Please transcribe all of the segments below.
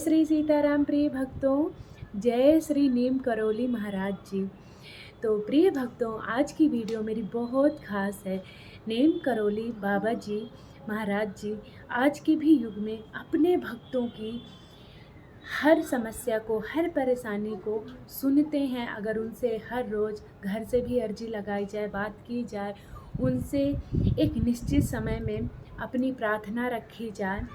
श्री सीताराम प्रिय भक्तों, जय श्री नीम करोली महाराज जी। तो प्रिय भक्तों, आज की वीडियो मेरी बहुत ख़ास है। नीम करोली बाबा जी महाराज जी आज के भी युग में अपने भक्तों की हर समस्या को, हर परेशानी को सुनते हैं। अगर उनसे हर रोज़ घर से भी अर्जी लगाई जाए, बात की जाए, उनसे एक निश्चित समय में अपनी प्रार्थना रखी जाए,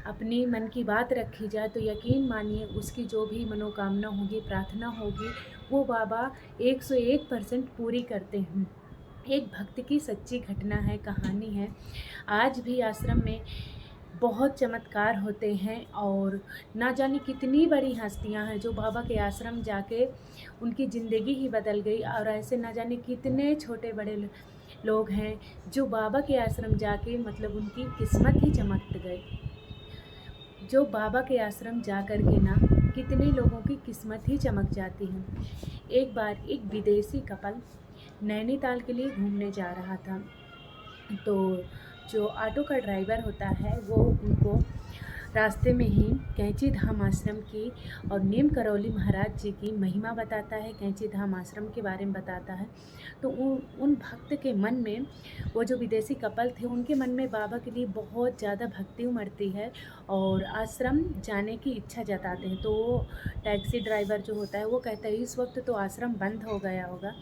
अपनी मन की बात रखी जाए, तो यकीन मानिए उसकी जो भी मनोकामना होगी, प्रार्थना होगी, वो बाबा 101% पूरी करते हैं। एक भक्त की सच्ची घटना है, कहानी है। आज भी आश्रम में बहुत चमत्कार होते हैं और ना जाने कितनी बड़ी हस्तियां हैं जो बाबा के आश्रम जाके उनकी ज़िंदगी ही बदल गई, और ऐसे ना जाने कितने छोटे बड़े लोग हैं जो बाबा के आश्रम जाके मतलब उनकी किस्मत ही चमक गई। जो बाबा के आश्रम जा कर के ना कितने लोगों की किस्मत ही चमक जाती है। एक बार एक विदेशी कपल नैनीताल के लिए घूमने जा रहा था, तो जो ऑटो का ड्राइवर होता है वो उनको रास्ते में ही कैंची धाम आश्रम की और नीम करोली महाराज जी की महिमा बताता है, कैंची धाम आश्रम के बारे में बताता है। तो उन भक्त के मन में, वो जो विदेशी कपल थे उनके मन में बाबा के लिए बहुत ज़्यादा भक्ति उमड़ती है और आश्रम जाने की इच्छा जताते हैं। तो वो टैक्सी ड्राइवर जो होता है वो कहता है इस वक्त तो आश्रम बंद हो गया होगा।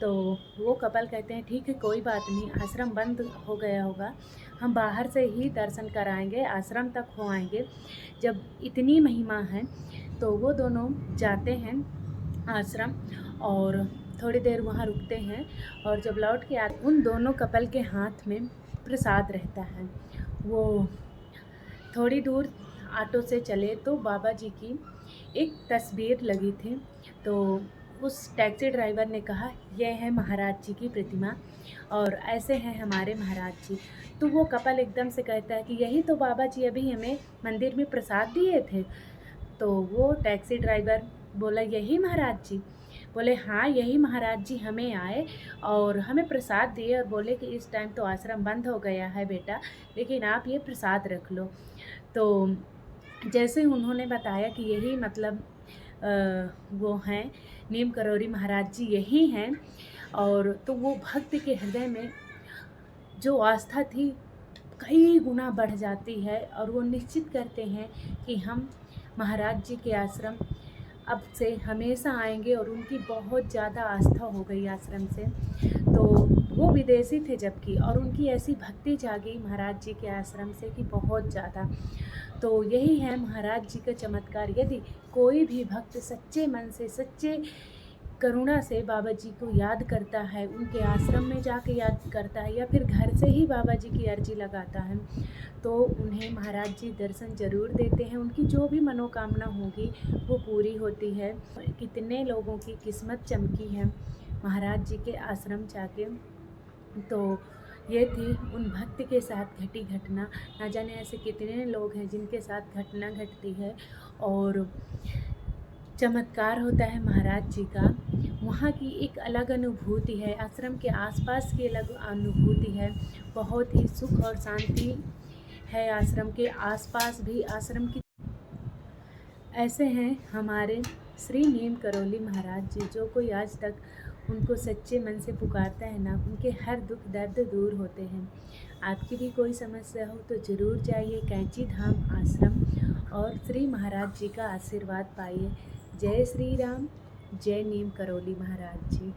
तो वो कपल कहते हैं ठीक है, कोई बात नहीं, आश्रम बंद हो गया होगा, हम बाहर से ही दर्शन कराएंगे, आश्रम तक हो आएंगे। जब इतनी महिमा है तो वो दोनों जाते हैं आश्रम और थोड़ी देर वहाँ रुकते हैं, और जब लौट के आते उन दोनों कपल के हाथ में प्रसाद रहता है। वो थोड़ी दूर ऑटो से चले तो बाबा जी की एक तस्वीर लगी थी। तो उस टैक्सी ड्राइवर ने कहा यह है महाराज जी की प्रतिमा और ऐसे हैं हमारे महाराज जी। तो वो कपल एकदम से कहता है कि यही तो बाबा जी अभी हमें मंदिर में प्रसाद दिए थे। तो वो टैक्सी ड्राइवर बोला यही महाराज जी? बोले हाँ, यही महाराज जी हमें आए और हमें प्रसाद दिए और बोले कि इस टाइम तो आश्रम बंद हो गया है बेटा, लेकिन आप ये प्रसाद रख लो। तो जैसे उन्होंने बताया कि यही मतलब वो हैं नीम करोली महाराज जी, यही हैं, और तो वो भक्त के हृदय में जो आस्था थी कई गुना बढ़ जाती है और वो निश्चित करते हैं कि हम महाराज जी के आश्रम अब से हमेशा आएंगे, और उनकी बहुत ज़्यादा आस्था हो गई आश्रम से। तो वो विदेशी थे जबकि, और उनकी ऐसी भक्ति जागी महाराज जी के आश्रम से कि बहुत ज़्यादा। तो यही है महाराज जी का चमत्कार। यदि कोई भी भक्त सच्चे मन से, सच्चे करुणा से बाबा जी को याद करता है, उनके आश्रम में जाके याद करता है या फिर घर से ही बाबा जी की अर्जी लगाता है, तो उन्हें महाराज जी दर्शन ज़रूर देते हैं। उनकी जो भी मनोकामना होगी वो पूरी होती है। कितने लोगों की किस्मत चमकी है महाराज जी के आश्रम जाके। तो ये थी उन भक्त के साथ घटी घटना। ना जाने ऐसे कितने लोग हैं जिनके साथ घटना घटती है और चमत्कार होता है महाराज जी का। वहाँ की एक अलग अनुभूति है, आश्रम के आसपास की अलग अनुभूति है। बहुत ही सुख और शांति है आश्रम के आसपास भी। आश्रम की ऐसे हैं हमारे श्री नीम करोली महाराज जी, जो कोई आज तक उनको सच्चे मन से पुकारता है ना, उनके हर दुख दर्द दूर होते हैं। आपकी भी कोई समस्या हो तो ज़रूर जाइए कैंची धाम आश्रम और श्री महाराज जी का आशीर्वाद पाइए। जय श्री राम, जय नीम करोली महाराज जी।